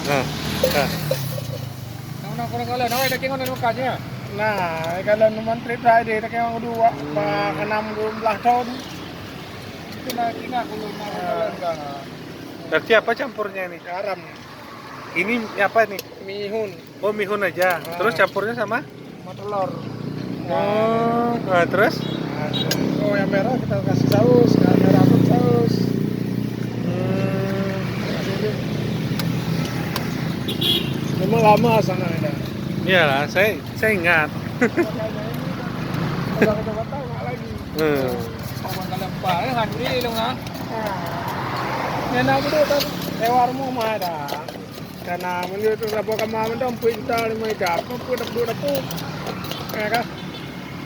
Nah, nah. Nang kurang kala nawai dak kingon anu kanya. Nah, kalau Menteri Friday tak yang dua, pak 16 tahun. Itu nak ingat dulu nak. Berarti apa campurnya nih? Garam, Ini apa nih? mihun, Oh, mihun aja. Terus campurnya sama? telur. Oh, nah, terus? Oh, yang merah kita kasih saus, yang merah pun saus. Hmm, Memang lama sana ada. iyalah, saya ingat. Kalau kita tahu nggak lagi. Hmm. Kawan kalian pak, han beli dong ah. Nena aku tuh kan lewarmu mah ada. Karena menurut rapor kemarin dong kita lima dapat, dapat. Ya kan?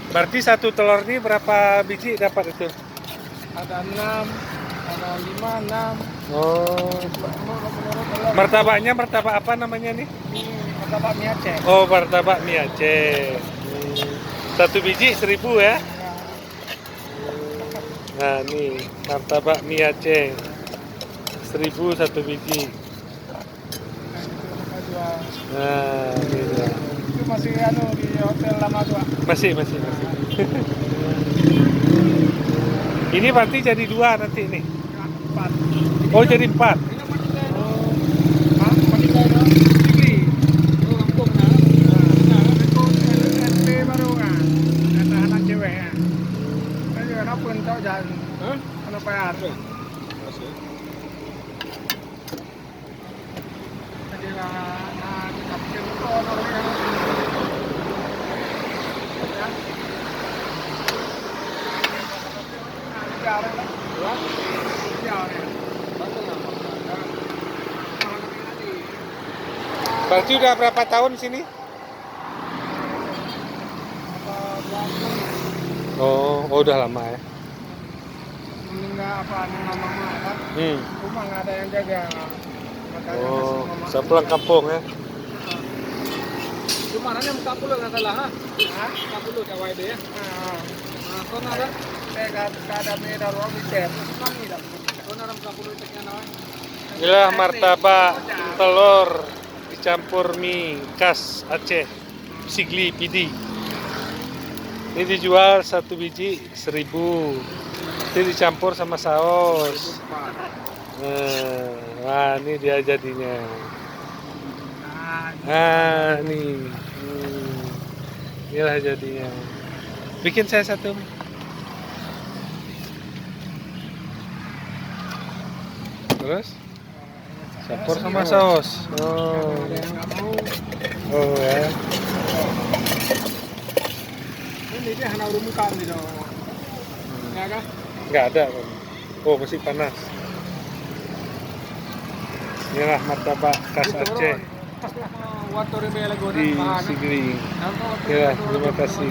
Berarti satu telur ini berapa biji dapat itu? Ada 6, ada 5, 6. Oh. Martabaknya martabak apa namanya nih? Ini martabak mie Aceh. Oh, martabak mie Aceh. Satu biji 1.000 ya? Nah, nih martabak mie Aceh. 1.000 satu biji. Nah, ini dia. Itu masih anu di hotel lama tuh. Masih. Ini berarti jadi 2 nanti nih. 4. Oh, jadi 4. Berarti udah berapa tahun sini? Oh, udah lama ya. Enggak apa mama kan. Rumah nggak ada yang jaga. Makanya Oh, mama. saya pulang kampung ya. Cuma nanya muka puluh nggak salah, ha? Muka puluh Jawa itu ya. Nah, kau nara? Saya ada beda ruang bicara. Kami dah. Kau nara muka puluh itu yang nawa? Inilah martabak telur dicampur mie khas Aceh, Sigli Pidi. Ini dijual satu biji 1.000. Ini dicampur sama saus. Nah, ini dia jadinya. Nah, nih. Inilah jadinya. Bikin saya satu. Terus? Campur sama saus. Oh. Ada yang nggak mau. Oh ya. Ini dia hanya udah muka gitu. Ya kan? Nggak ada. Oh, masih panas. Inilah martabak khas Aceh Waktu ini di Sigli. Ya, terima kasih.